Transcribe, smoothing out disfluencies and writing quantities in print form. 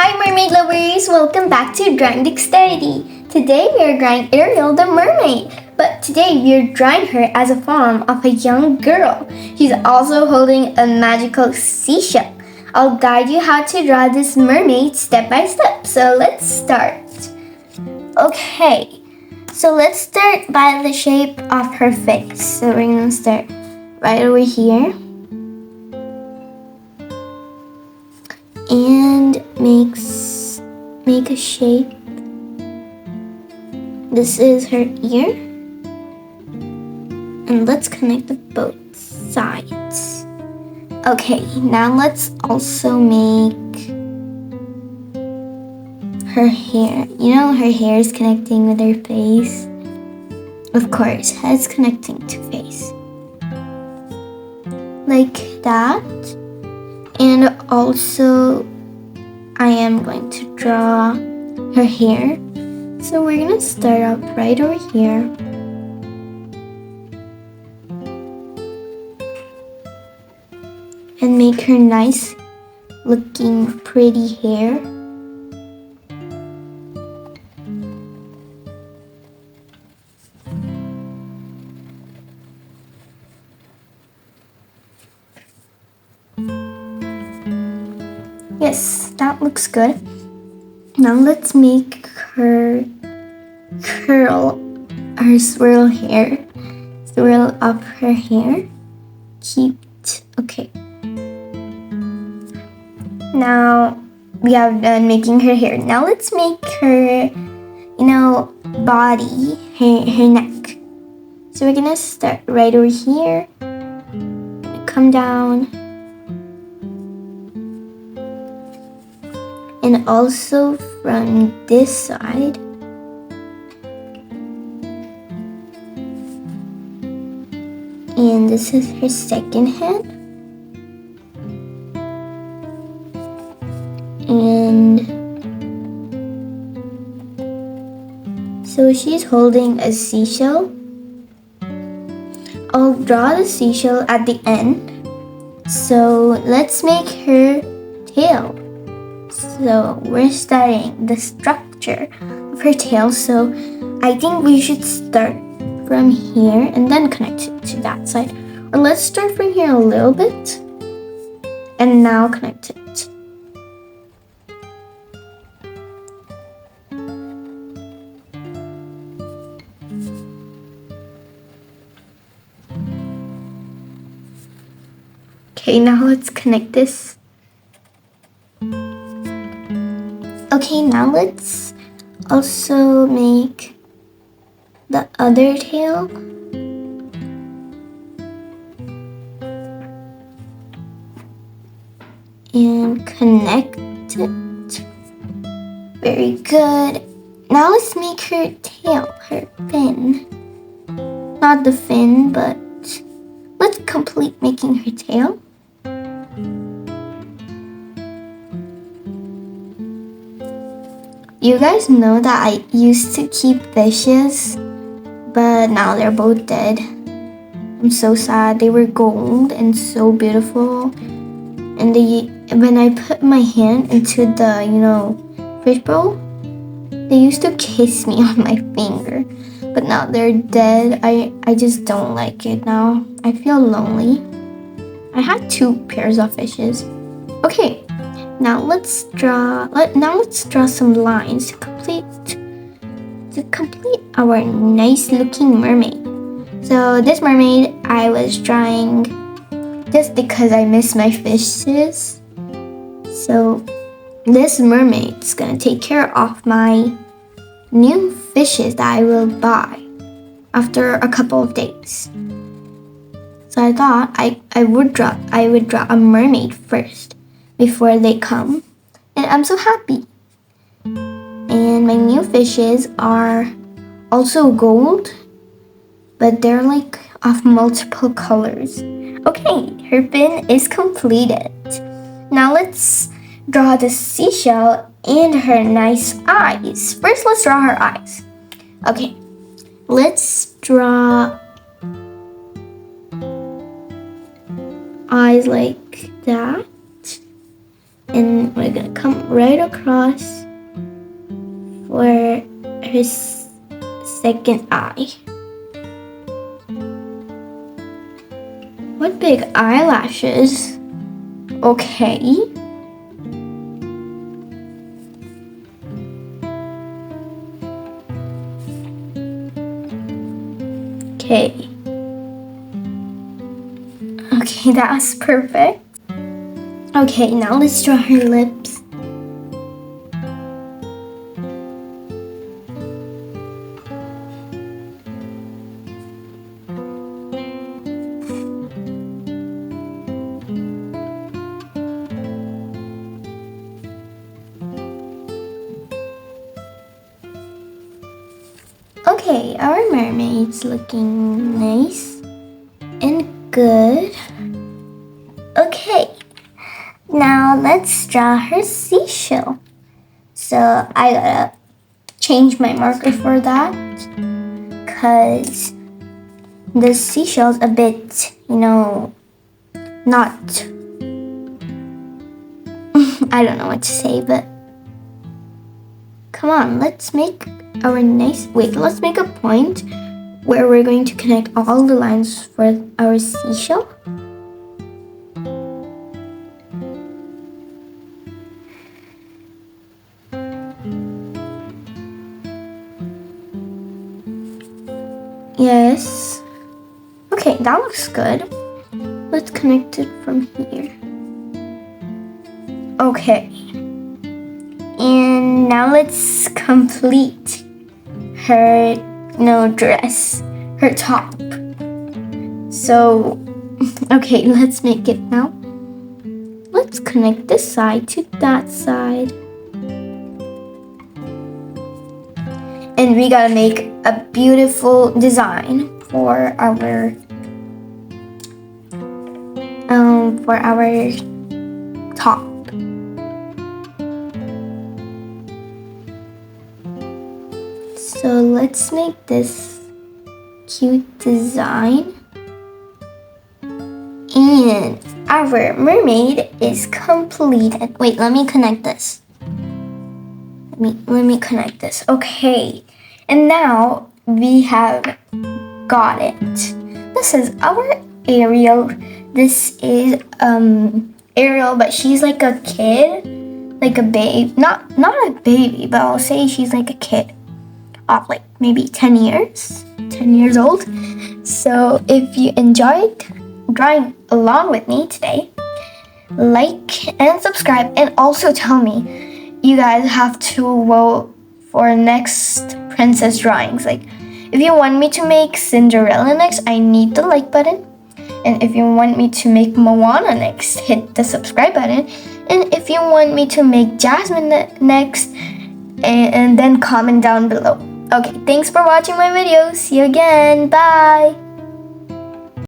Hi mermaid lovers! Welcome back to Drawing Dexterity. Today we are drawing Ariel the mermaid. But today we are drawing her as a form of a young girl. She's also holding a magical seashell. I'll guide you how to draw this mermaid step by step. So let's start. Okay, so let's start by the shape of her face. So we're going to start right over here. And make a shape. This is her ear. And let's connect the both sides. Okay, now let's also make her hair. You know her hair is connecting with her face. Of course, head's connecting to face. Like that. And also, I am going to draw her hair. So we're going to start up right over here. And make her nice looking pretty hair. Yes, that looks good. Now let's make her swirl hair. Swirl up her hair. Cute. Okay. Now we have done making her hair. Now let's make her, body, her neck. So we're gonna start right over here. Come down. And also from this side. And this is her second head. And so she's holding a seashell. I'll draw the seashell at the end. So let's make her tail. So we're starting the structure of her tail. So I think we should start from here and then connect it to that side. Or let's start from here a little bit and now connect it. Okay, now let's connect this. Okay, now let's also make the other tail. And connect it. Very good. Now let's make her tail, her fin. Not the fin, but let's complete making her tail. You guys know that I used to keep fishes, but now they're both dead. I'm so sad. They were gold and so beautiful. And when I put my hand into the, fish bowl, they used to kiss me on my finger. But now they're dead. I just don't like it now. I feel lonely. I had 2 pairs of fishes. Okay. Now let's draw some lines to complete our nice looking mermaid. So this mermaid I was drawing just because I miss my fishes. So this mermaid is gonna take care of my new fishes that I will buy after a couple of days. So I thought I would draw a mermaid first before they come, and I'm so happy. And my new fishes are also gold, but they're like of multiple colors. Okay, her fin is completed. Now let's draw the seashell and her nice eyes. First, let's draw her eyes. Okay, let's draw eyes like that. And we're gonna come right across for her second eye. What big eyelashes. Okay. Okay. Okay, that's perfect. Okay, now let's draw her lips. Okay, our mermaid's looking nice and good. Okay, now let's draw her seashell. So I gotta change my marker for that because the seashell's a bit, not, I don't know what to say, but come on, let's make let's make a point where we're going to connect all the lines for our seashell. Yes. Okay, that looks good. Let's connect it from here. Okay. And now let's complete her dress, her top. So, okay, let's make it now. Let's connect this side to that side. And we gotta make a beautiful design for our top. So let's make this cute design. And our mermaid is completed. Wait, let me connect this. Let me connect this. Okay. And now we have got it. This is our Ariel. This is Ariel, but she's like a kid, like a babe. Not a baby, but I'll say she's like a kid. Of like maybe 10 years old. So if you enjoyed drawing along with me today, like and subscribe, and also tell me you guys have to vote for next princess drawings. Like if you want me to make Cinderella next, I need the like button, and if you want me to make Moana next, hit the subscribe button, and if you want me to make Jasmine next, and then comment down below. Okay, thanks for watching my video. See you again. Bye.